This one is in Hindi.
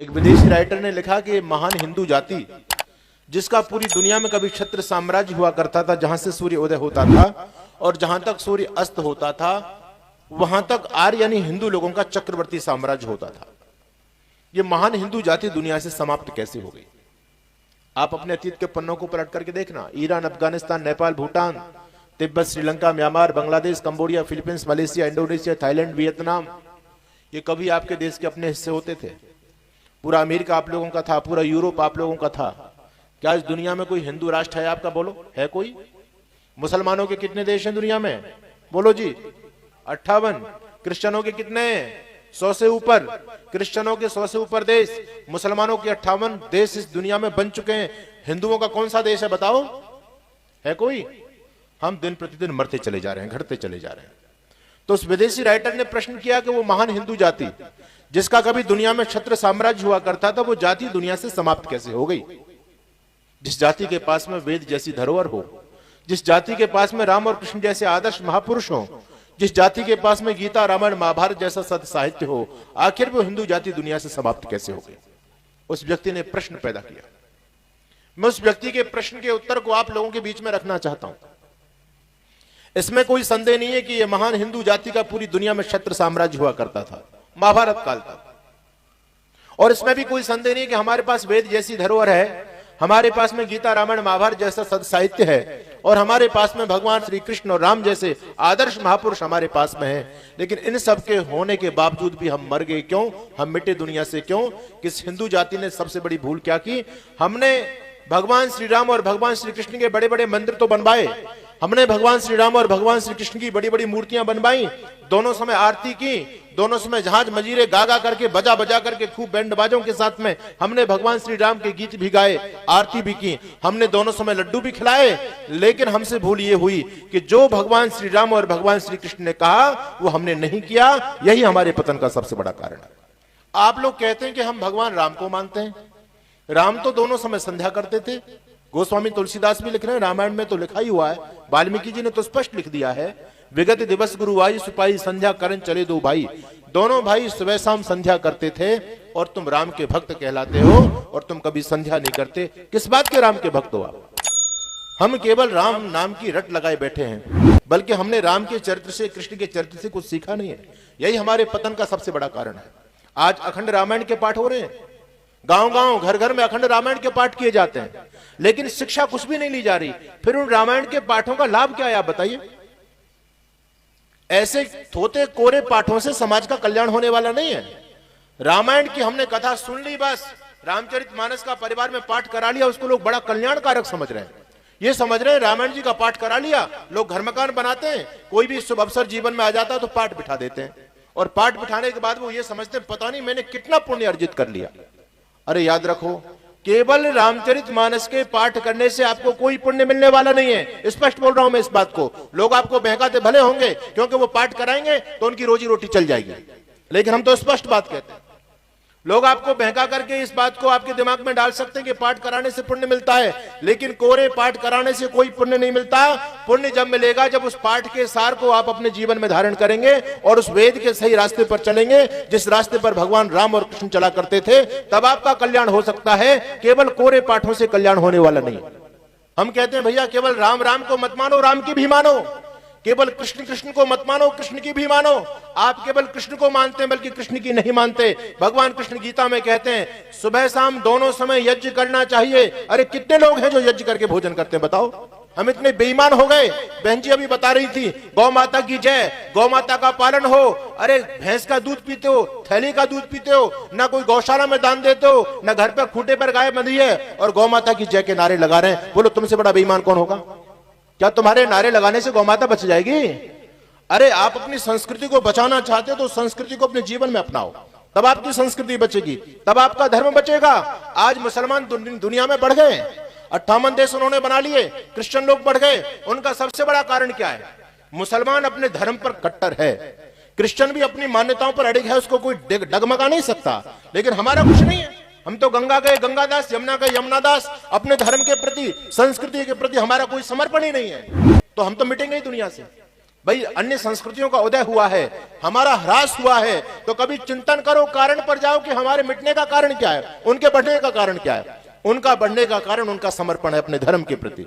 एक विदेशी राइटर ने लिखा कि महान हिंदू जाति जिसका पूरी दुनिया में कभी क्षत्र साम्राज्य हुआ करता था, जहां से सूर्य उदय होता था और जहां तक सूर्य अस्त होता था वहां तक आर्य यानी हिंदू लोगों का चक्रवर्ती साम्राज्य होता था। यह महान हिंदू जाति दुनिया से समाप्त कैसे हो गई? आप अपने अतीत के पन्नों को पलट करके देखना। Iran, Afghanistan, Nepal, Bhutan, Tibet, Sri Lanka, Myanmar, Bangladesh, Cambodia, Philippines, Malaysia, Indonesia, Thailand, Vietnam, ये कभी आपके देश के अपने हिस्से होते थे? पूरा अमेरिका आप लोगों का था, पूरा यूरोप आप लोगों का था। क्या इस दुनिया में कोई हिंदू राष्ट्र है आपका? बोलो, है कोई? मुसलमानों के कितने देश हैं दुनिया में? बोलो जी, 58। क्रिश्चियनों के कितने? 100 से ऊपर। क्रिश्चियनों के 100 से ऊपर देश, मुसलमानों के 58 देश इस दुनिया में बन चुके हैं। हिंदुओं का कौन सा देश है बताओ? है कोई? हम दिन प्रतिदिन मरते चले जा रहे हैं, घटते चले जा रहे हैं। तो उस विदेशी राइटर ने प्रश्न किया कि वो महान हिंदू जाति जिसका कभी दुनिया में क्षत्र साम्राज्य हुआ करता था, वो जाति दुनिया से समाप्त कैसे हो गई? जिस जाति के पास में वेद जैसी धरोहर हो, जिस जाति के पास में राम और कृष्ण जैसे आदर्श महापुरुष हो, जिस जाति के पास में गीता, रामायण, महाभारत जैसा सद साहित्य हो, आखिर वो हिंदू जाति दुनिया से समाप्त कैसे हो गई? उस व्यक्ति ने प्रश्न पैदा किया। मैं उस व्यक्ति के प्रश्न के उत्तर को आप लोगों के बीच में रखना चाहता हूं। इसमें कोई संदेह नहीं है कि यह महान हिंदू जाति का पूरी दुनिया में क्षत्र साम्राज्य हुआ करता था, महाभारत काल तक। और इसमें भी कोई संदेह नहीं कि हमारे पास वेद जैसी धरोहर है, हमारे पास में गीता, रामायण, महाभारत जैसा सद साहित्य है, और हमारे पास में भगवान श्री कृष्ण और राम जैसे आदर्श महापुरुष हमारे पास में हैं। लेकिन इन सब के होने के बावजूद भी हम मर गए क्यों? हम मिटे दुनिया से क्यों? किस हिंदू जाति ने सबसे बड़ी भूल क्या की? हमने भगवान श्री राम और भगवान श्री कृष्ण के बड़े बड़े मंदिर तो बनवाए, हमने भगवान श्री राम और भगवान श्री कृष्ण की बड़ी बड़ी मूर्तियां बनवाई, दोनों समय आरती की, दोनों समय जहाज मजीरे गा गा करके, बजा बजा करके, खूब बैंड बाजों के साथ में हमने भगवान श्री राम के गीत भी गाए, आरती भी की, हमने दोनों समय लड्डू भी खिलाए। लेकिन हमसे भूल ये हुई कि जो भगवान श्री राम और भगवान श्री कृष्ण ने कहा वो हमने नहीं किया। यही हमारे पतन का सबसे बड़ा कारण है। आप लोग कहते हैं कि हम भगवान राम को मानते हैं। राम तो दोनों समय संध्या करते थे। गोस्वामी तुलसीदास भी लिख रहे हैं, रामायण में तो लिखा ही हुआ है, वाल्मीकि जी ने तो स्पष्ट लिख दिया है, विगत दिवस गुरु आई सिपाही संध्या करन चले दो भाई। दोनों भाई सुबह शाम संध्या करते थे और तुम राम के भक्त कहलाते हो और तुम कभी संध्या नहीं करते। किस बात के राम के भक्त हो आप? हम केवल राम नाम की रट लगाए बैठे हैं, बल्कि हमने राम के चरित्र से, कृष्ण के चरित्र से कुछ सीखा नहीं है। यही हमारे पतन का सबसे बड़ा कारण है। आज अखंड रामायण के पाठ हो रहे हैं, गांव गांव, घर घर में अखंड रामायण के पाठ किए जाते हैं, लेकिन शिक्षा कुछ भी नहीं ली जा रही। फिर उन रामायण के पाठों का लाभ क्या है आप बताइए? ऐसे थोते कोरे पाठों से समाज का कल्याण होने वाला नहीं है। रामायण की हमने कथा सुन ली, बस रामचरितमानस का परिवार में पाठ करा लिया, उसको लोग बड़ा कल्याणकारक समझ रहे हैं। ये समझ रहे हैं रामायण जी का पाठ करा लिया, लोग घर मकान बनाते हैं, कोई भी शुभ अवसर जीवन में आ जाता है तो पाठ बिठा देते हैं, और पाठ बिठाने के बाद वो ये समझते हैं पता नहीं मैंने कितना पुण्य अर्जित कर लिया। अरे याद रखो, केवल रामचरितमानस के पाठ करने से आपको कोई पुण्य मिलने वाला नहीं है। स्पष्ट बोल रहा हूं मैं इस बात को। लोग आपको बहकाते भले होंगे क्योंकि वो पाठ कराएंगे तो उनकी रोजी रोटी चल जाएगी, लेकिन हम तो स्पष्ट बात कहते हैं। लोग आपको बहका करके इस बात को आपके दिमाग में डाल सकते हैं कि पाठ कराने से पुण्य मिलता है, लेकिन कोरे पाठ कराने से कोई पुण्य नहीं मिलता। पुण्य जब मिलेगा जब उस पाठ के सार को आप अपने जीवन में धारण करेंगे और उस वेद के सही रास्ते पर चलेंगे, जिस रास्ते पर भगवान राम और कृष्ण चला करते थे, तब आपका कल्याण हो सकता है। केवल कोरे पाठों से कल्याण होने वाला नहीं। हम कहते हैं भैया केवल राम राम को मत मानो, राम की भी मानो, केवल कृष्ण कृष्ण को मत मानो, कृष्ण की भी मानो। आप केवल कृष्ण को मानते हैं बल्कि कृष्ण की नहीं मानते। भगवान कृष्ण गीता में कहते हैं सुबह शाम दोनों समय यज्ञ करना चाहिए। अरे कितने लोग हैं जो यज्ञ करके भोजन करते हैं बताओ? हम इतने बेईमान हो गए। बहन जी अभी बता रही थी, गौ माता की जय, गौ माता का पालन हो। अरे भैंस का दूध पीते हो, थैली का दूध पीते हो, ना कोई गौशाला में दान देते हो, ना घर पर खूंटे पर गाय बंधी है, और गौ माता की जय के नारे लगा रहे हैं। बोलो तुमसे बड़ा बेईमान कौन होगा? क्या तुम्हारे नारे लगाने से गौ माता बच जाएगी? अरे आप अपनी संस्कृति को बचाना चाहते हो तो संस्कृति को अपने जीवन में अपनाओ, तब आपकी संस्कृति बचेगी, तब आपका धर्म बचेगा। आज मुसलमान दुनिया में बढ़ गए, 58 देश उन्होंने बना लिए, क्रिश्चियन लोग बढ़ गए। उनका सबसे बड़ा कारण क्या है? मुसलमान अपने धर्म पर कट्टर है, क्रिश्चियन भी अपनी मान्यताओं पर अड़िग है, उसको कोई डगमगा नहीं सकता। लेकिन हमारा कुछ नहीं है। हम तो गंगा गए गंगादास, यमुना गए यमुनादास। अपने धर्म के प्रति, संस्कृति के प्रति हमारा कोई समर्पण ही नहीं है, तो हम तो मिटेंगे ही दुनिया से। भाई अन्य संस्कृतियों का उदय हुआ है, हमारा ह्रास हुआ है, तो कभी चिंतन करो, कारण पर जाओ कि हमारे मिटने का कारण क्या है, उनके बढ़ने का कारण क्या है। उनका बढ़ने का कारण उनका समर्पण है अपने धर्म के प्रति।